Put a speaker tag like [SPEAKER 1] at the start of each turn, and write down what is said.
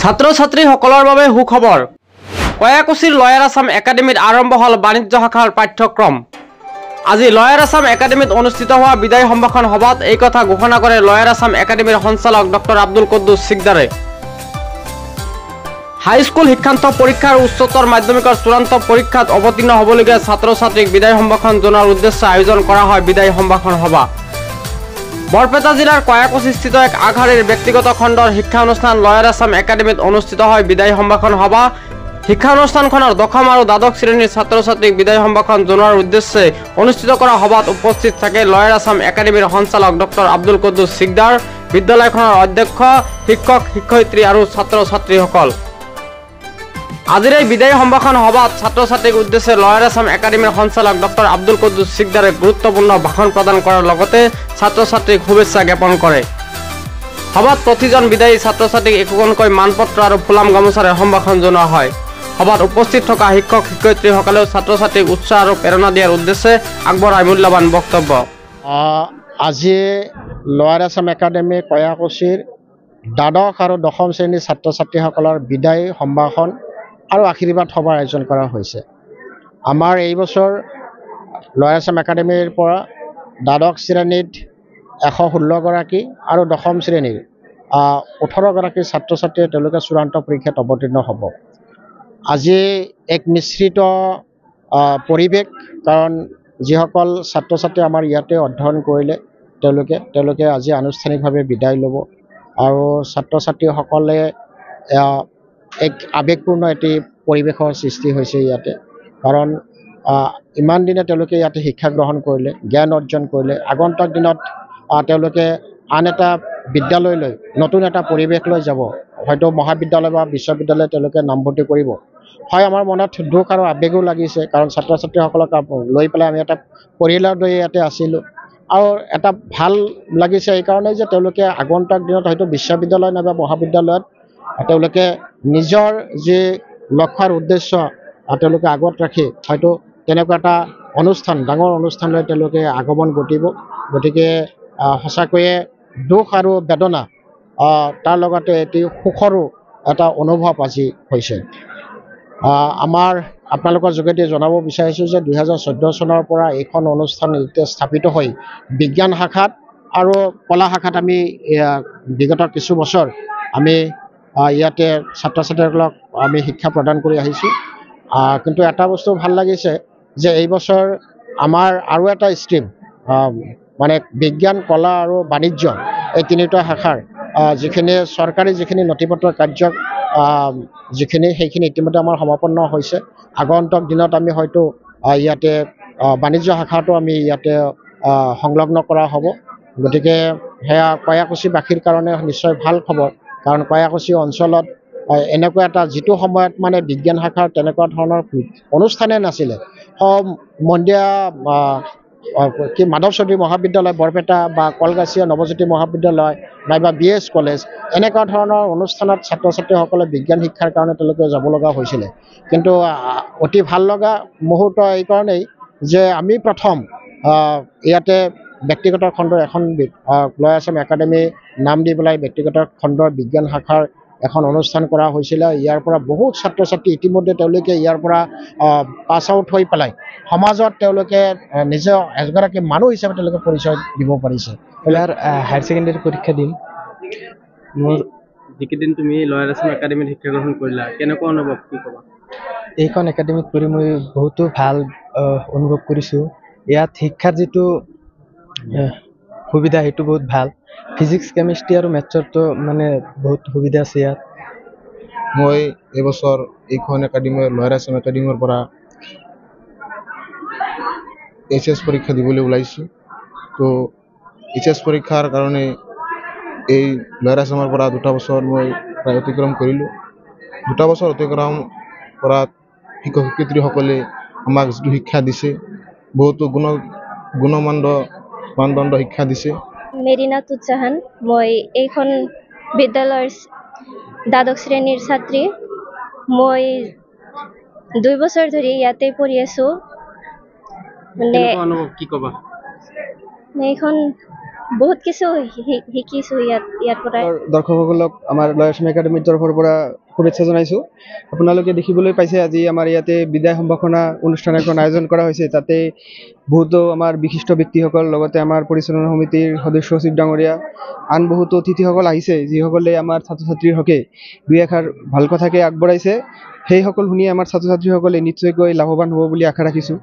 [SPEAKER 1] ছাত্ৰ ছাত্ৰীসকলৰ বাবে সুখবৰ। কয়াকুছিৰ লয়াৰ আছাম একাডেমীত আৰম্ভ হল বাণিজ্য শাখাৰ পাঠ্যক্ৰম। আজি লয়াৰ আছাম একাডেমীত অনুষ্ঠিত হোৱা বিদায় সম্ভাষণ সভাত এই কথা ঘোষণা কৰে লয়াৰ আছাম একাডেমীৰ সঞ্চালক ডক্টৰ আব্দুল কুদ্দুছ সিকদাৰে। হাইস্কুল শিক্ষান্ত পৰীক্ষা আৰু উচ্চতৰ মাধ্যমিকৰ চূড়ান্ত পৰীক্ষাত অৱতীৰ্ণ হ'বলগীয়া ছাত্ৰ ছাত্ৰীক বিদায় সম্ভাষণ জনোৱাৰ উদ্দেশ্যে আয়োজন কৰা হয় বিদায় সম্ভাষণ সভা। বৰপেটা জিলাৰ কয়াকুছিস্থিত এক আগশাৰীৰ ব্যক্তিগত খণ্ডৰ শিক্ষা অনুষ্ঠান লয়াৰ আছাম একাডেমীত অনুষ্ঠিত হয় বিদায় সম্ভাষণ সভা। শিক্ষা অনুষ্ঠানখনৰ দশম আৰু দ্বাদশ শ্ৰেণীৰ ছাত্ৰ ছাত্ৰীক বিদায় সম্ভাষণ জনোৱাৰ উদ্দেশ্যে অনুষ্ঠিত কৰা সভাত উপস্থিত থাকে লয়াৰ আছাম একাডেমীৰ সঞ্চালক ডক্টৰ আব্দুল কুদ্দুছ সিকদাৰ, বিদ্যালয়খনৰ অধ্যক্ষ, শিক্ষক শিক্ষয়িত্ৰী আৰু ছাত্ৰ ছাত্ৰীসকল। আজিৰ এই বিদায় সম্ভাষণ সভাত ছাত্ৰ ছাত্ৰীক উদ্দেশ্যে লয়াৰ আছাম একাডেমীৰ সঞ্চালক ডক্টৰ আব্দুল কুদ্দুছ সিকদাৰে গুৰুত্বপূৰ্ণ ভাষণ প্ৰদান কৰাৰ লগতে ছাত্ৰ ছাত্ৰীক শুভেচ্ছা জ্ঞাপন কৰে। সভাত প্ৰতিজন বিদায়ী ছাত্ৰ ছাত্ৰীক একোখনকৈ মানপত্ৰ আৰু ফুলাম গামোচাৰে সম্ভাষণ জনোৱা হয়। সভাত উপস্থিত থকা শিক্ষক শিক্ষয়িত্ৰীসকলেও ছাত্ৰ ছাত্ৰীক উৎসাহ আৰু প্ৰেৰণা দিয়াৰ উদ্দেশ্যে আগবঢ়ায় মূল্যৱান বক্তব্য।
[SPEAKER 2] আজি লয়াৰ আছাম একাডেমী কয়াকুছিৰ দ্বাদশ আৰু দশম শ্ৰেণীৰ ছাত্ৰ ছাত্ৰীসকলৰ বিদায় সম্ভাষণ আৰু আশীৰ্বাদ সভাৰ আয়োজন কৰা হৈছে। আমাৰ এই বছৰ লয়াৰ আছাম একাডেমীৰ পৰা দ্বাদশ শ্ৰেণীত 116 গৰাকী আৰু দশম শ্ৰেণীৰ 18 গৰাকী ছাত্ৰ ছাত্ৰীয়ে তেওঁলোকে চূড়ান্ত পৰীক্ষাত অৱতীৰ্ণ হ'ব। আজি এক মিশ্ৰিত পৰিৱেশ, কাৰণ যিসকল ছাত্ৰ ছাত্ৰী আমাৰ ইয়াতে অধ্যয়ন কৰিলে তেওঁলোকে আজি আনুষ্ঠানিকভাৱে বিদায় ল'ব আৰু ছাত্ৰ ছাত্ৰীসকলে এক আৱেগপূৰ্ণ এটি পৰিৱেশৰ সৃষ্টি হৈছে ইয়াতে। কাৰণ ইমান দিনে তেওঁলোকে ইয়াতে শিক্ষা গ্ৰহণ কৰিলে, জ্ঞান অৰ্জন কৰিলে, আগন্তুক দিনত তেওঁলোকে আন এটা বিদ্যালয়লৈ, নতুন এটা পৰিৱেশলৈ যাব, হয়তো মহাবিদ্যালয় বা বিশ্ববিদ্যালয় তেওঁলোকে নামভৰ্তি কৰিব। হয়, আমাৰ মনত দুখ আৰু আৱেগো লাগিছে, কাৰণ ছাত্ৰ ছাত্ৰীসকলক লৈ পেলাই আমি এটা পৰিয়ালৰ দৰে ইয়াতে আছিলোঁ আৰু এটা ভাল লাগিছে এইকাৰণেই যে তেওঁলোকে আগন্তুক দিনত হয়তো বিশ্ববিদ্যালয় নাইবা মহাবিদ্যালয়ত তেওঁলোকে নিজৰ যি লক্ষ্য আৰু উদ্দেশ্য তেওঁলোকে আগত ৰাখি হয়তো তেনেকুৱা এটা অনুষ্ঠান, ডাঙৰ অনুষ্ঠানলৈ তেওঁলোকে আগমন ঘটিব। গতিকে সঁচাকৈয়ে দুখ আৰু বেদনা তাৰ লগতে এটি সুখৰো এটা অনুভৱ আজি হৈছে। আপোনালোকৰ যোগেদি জনাব বিচাৰিছোঁ যে 2014 চনৰ পৰা এইখন অনুষ্ঠান স্থাপিত হৈ বিজ্ঞান শাখাত আৰু কলা শাখাত আমি বিগত কিছু বছৰ আমি ইয়াতে ছাত্ৰ ছাত্ৰীসকলক আমি শিক্ষা প্ৰদান কৰি আহিছোঁ। কিন্তু এটা বস্তু ভাল লাগিছে যে এই বছৰ আমাৰ আৰু এটা ষ্ট্ৰীম, মানে বিজ্ঞান, কলা আৰু বাণিজ্য, এই তিনিটা শাখাৰ যিখিনি চৰকাৰী যিখিনি নথিপত্ৰ কাৰ্য সেইখিনি ইতিমধ্যে আমাৰ সমাপন্ন হৈছে। আগন্তুক দিনত আমি হয়তো ইয়াতে বাণিজ্য শাখাটো আমি ইয়াতে সংলগ্ন কৰা হ'ব। গতিকে সেয়া কয়াকুছিবাসীৰ কাৰণে নিশ্চয় ভাল খবৰ, কাৰণ কয়াকুছি অঞ্চলত এনেকুৱা এটা যিটো সময়ত মানে বিজ্ঞান শাখাৰ তেনেকুৱা ধৰণৰ অনুষ্ঠানে নাছিলে। মন্দিয়া মাধৱ চৌধুৰী মহাবিদ্যালয় বৰপেটা বা কলগাছিয়া নৱজ্যোতি মহাবিদ্যালয় নাইবা BS কলেজ, এনেকুৱা ধৰণৰ অনুষ্ঠানত ছাত্ৰ ছাত্ৰীসকলে বিজ্ঞান শিক্ষাৰ কাৰণে তেওঁলোকে যাব লগা হৈছিলে। কিন্তু অতি ভাল লগা মুহূৰ্ত এইকাৰণেই যে আমি প্ৰথম ইয়াতে ব্যক্তিগত খণ্ডৰ এখন লয়াৰ আছাম একাডেমী নাম দি পেলাই ব্যক্তিগত খণ্ডৰ বিজ্ঞান শাখাৰ এখন অনুষ্ঠান কৰা হৈছিলে। ইয়াৰ পৰা বহুত ছাত্ৰ ছাত্ৰী ইতিমধ্যে তেওঁলোকে ইয়াৰ পৰা পাছ আউট হৈ পেলাই সমাজত তেওঁলোকে নিজে এগৰাকী মানুহ হিচাপে তেওঁলোকে পৰিচয় দিব পাৰিছে।
[SPEAKER 3] এইবাৰ হায়াৰ ছেকেণ্ডেৰী পৰীক্ষা দিম।
[SPEAKER 1] মোৰ যিকেইদিন তুমি লয়াৰ আছাম একাডেমীত শিক্ষা গ্ৰহণ কৰিলা, কেনেকুৱা অনুভৱ, কি ক'বা?
[SPEAKER 3] এইখন একাডেমীত পঢ়ি মই বহুতো ভাল অনুভৱ কৰিছোঁ। ইয়াত শিক্ষাৰ যিটো সুবিধা সেইটো বহুত ভাল। ফিজিক্স, কেমিষ্ট্ৰি আৰু মেথছৰতো মানে বহুত সুবিধা আছে ইয়াত।
[SPEAKER 4] মই এইবছৰ এইখন একাডেমীৰ লয়াৰ আছাম একাডেমীৰ পৰা HS পৰীক্ষা দিবলৈ ওলাইছোঁ। তো HS পৰীক্ষাৰ কাৰণে এই লয়াৰ আছামৰ পৰা 2টা বছৰ মই প্ৰায় অতিক্ৰম কৰিলোঁ। 2টা বছৰ অতিক্ৰম কৰাত শিক্ষক শিক্ষয়িত্ৰীসকলে আমাক যিটো শিক্ষা দিছে, বহুতো মানদণ্ড শিক্ষা দিছে।
[SPEAKER 5] মেৰিনা তুজাহান, মই এইখন বিদ্যালয়ৰ দ্বাদশ শ্ৰেণীৰ ছাত্ৰী। মই 2 বছৰ ধৰি ইয়াতে পঢ়ি আছোঁ। মানে
[SPEAKER 1] অনুভৱ কি ক'বা?
[SPEAKER 5] এইখন বহুত কিছু শিকিছোঁ ইয়াৰ পৰাই।
[SPEAKER 3] দৰ্শকসকলক আমাৰ লয়াৰ আছাম একাডেমীৰ তৰফৰ পৰা শুভেচ্ছা জনাইছোঁ। আপোনালোকে দেখিবলৈ পাইছে আজি আমাৰ ইয়াতে বিদায় সম্ভাষণা অনুষ্ঠান এখন আয়োজন কৰা হৈছে। তাতে বহুতো আমাৰ বিশিষ্ট ব্যক্তিসকল, লগতে আমাৰ পৰিচালনা সমিতিৰ সদস্য সচিব ডাঙৰীয়া, আন বহুতো অতিথিসকল আহিছে, যিসকলে আমাৰ ছাত্ৰ ছাত্ৰীৰ হকে দুই এষাৰ ভাল কথাকে আগবঢ়াইছে। সেইসকল শুনি আমাৰ ছাত্ৰ ছাত্ৰীসকলে নিশ্চয়কৈ লাভৱান হ'ব বুলি আশা ৰাখিছোঁ।